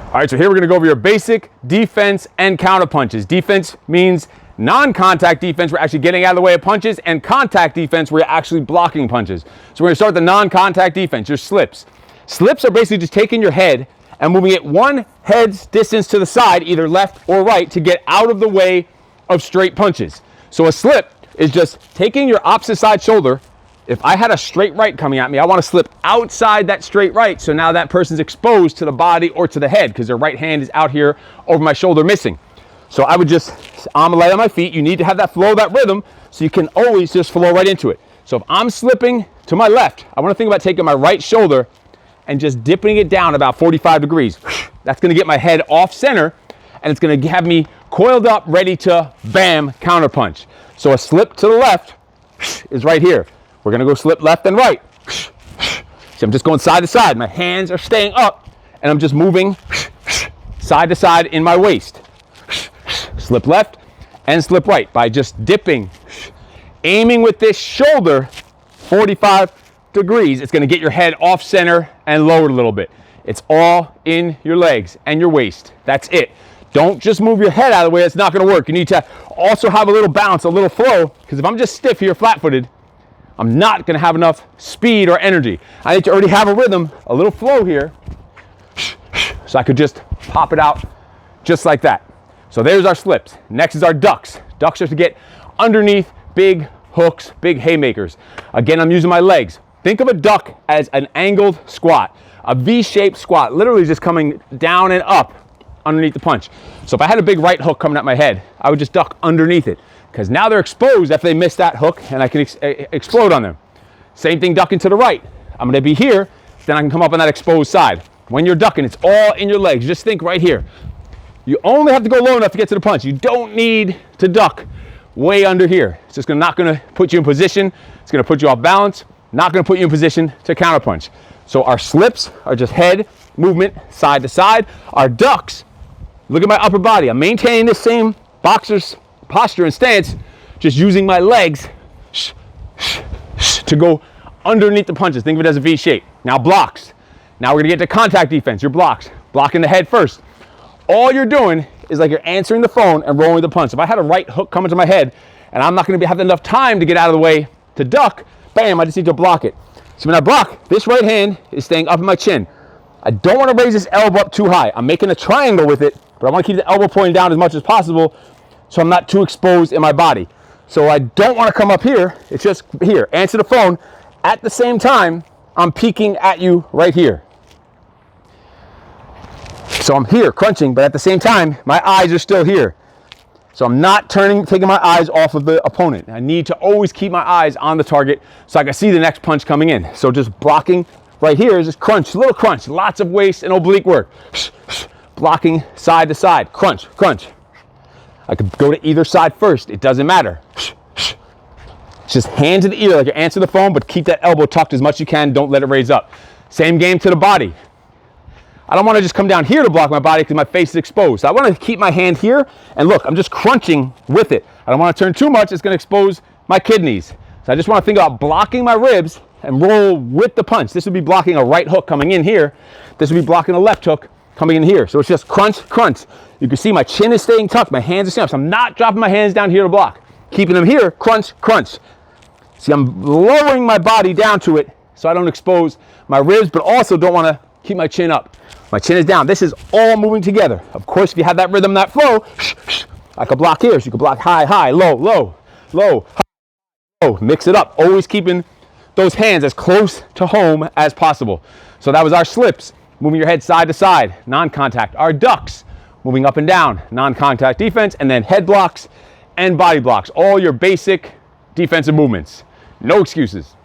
All right, so here we're gonna go over your basic defense and counter punches. Defense means non-contact defense, we're actually getting out of the way of punches, and contact defense, we're actually blocking punches. So we're gonna start with the non-contact defense, your slips. Slips are basically just taking your head and moving it one head's distance to the side, either left or right, to get out of the way of straight punches. So a slip is just taking your opposite side shoulder. If I had a straight right coming at me, I want to slip outside that straight right, so now that person's exposed to the body or to the head because their right hand is out here over my shoulder missing. So I would just, I'm light on my feet. You need to have that flow, that rhythm, so you can always just flow right into it. So if I'm slipping to my left, I want to think about taking my right shoulder and just dipping it down about 45 degrees. That's going to get my head off center, and it's going to have me coiled up, ready to bam, counter punch. So a slip to the left is right here. We're gonna go slip left and right. So I'm just going side to side. My hands are staying up and I'm just moving side to side in my waist. Slip left and slip right by just dipping, aiming with this shoulder 45 degrees. It's gonna get your head off center and lowered a little bit. It's all in your legs and your waist. That's it. Don't just move your head out of the way. It's not gonna work. You need to also have a little bounce, a little flow, because if I'm just stiff here, flat-footed, I'm not gonna have enough speed or energy. I need to already have a rhythm, a little flow here, so I could just pop it out just like that. So there's our slips. Next is our ducks. Ducks are to get underneath big hooks, big haymakers. Again, I'm using my legs. Think of a duck as an angled squat, a V-shaped squat, literally just coming down and up underneath the punch. So if I had a big right hook coming at my head, I would just duck underneath it, because now they're exposed after they miss that hook, and I can explode on them. Same thing ducking to the right. I'm gonna be here, then I can come up on that exposed side. When you're ducking, it's all in your legs. Just think right here. You only have to go low enough to get to the punch. You don't need to duck way under here. It's just not gonna put you in position. It's gonna put you off balance, not gonna put you in position to counter punch. So our slips are just head movement side to side. Our ducks, look at my upper body. I'm maintaining the same boxer's posture and stance, just using my legs to go underneath the punches. Think of it as a V shape. Now blocks. Now we're gonna get to contact defense. Your blocks. Blocking the head first. All you're doing is like you're answering the phone and rolling the punch. If I had a right hook coming to my head and I'm not gonna have enough time to get out of the way to duck, bam, I just need to block it. So when I block, this right hand is staying up in my chin. I don't want to raise this elbow up too high. I'm making a triangle with it, but I want to keep the elbow pointing down as much as possible so I'm not too exposed in my body. So I don't want to come up here. It's just here. Answer the phone. At the same time, I'm peeking at you right here. So I'm here crunching, but at the same time, my eyes are still here. So I'm not taking my eyes off of the opponent. I need to always keep my eyes on the target so I can see the next punch coming in. So just blocking right here is just crunch, little crunch, lots of waist and oblique work. Blocking side to side, crunch, crunch. I could go to either side first, it doesn't matter. It's just hand to the ear like you answer the phone, but keep that elbow tucked as much as you can, don't let it raise up. Same game to the body. I don't want to just come down here to block my body because my face is exposed. So I want to keep my hand here, and look, I'm just crunching with it. I don't want to turn too much, it's going to expose my kidneys. So I just want to think about blocking my ribs and roll with the punch. This would be blocking a right hook coming in here. This would be blocking a left hook coming in here. So it's just crunch, crunch. You can see my chin is staying tucked, my hands are staying up. So I'm not dropping my hands down here to block. Keeping them here, crunch, crunch. See, I'm lowering my body down to it so I don't expose my ribs, but also don't want to keep my chin up. My chin is down. This is all moving together. Of course, if you have that rhythm, that flow, I could block here. So you could block high, high, low, low, low, high, low. Mix it up. Always keeping those hands as close to home as possible. So that was our slips, moving your head side to side, non-contact. Our ducks, moving up and down, non-contact defense, and then head blocks and body blocks. All your basic defensive movements. No excuses.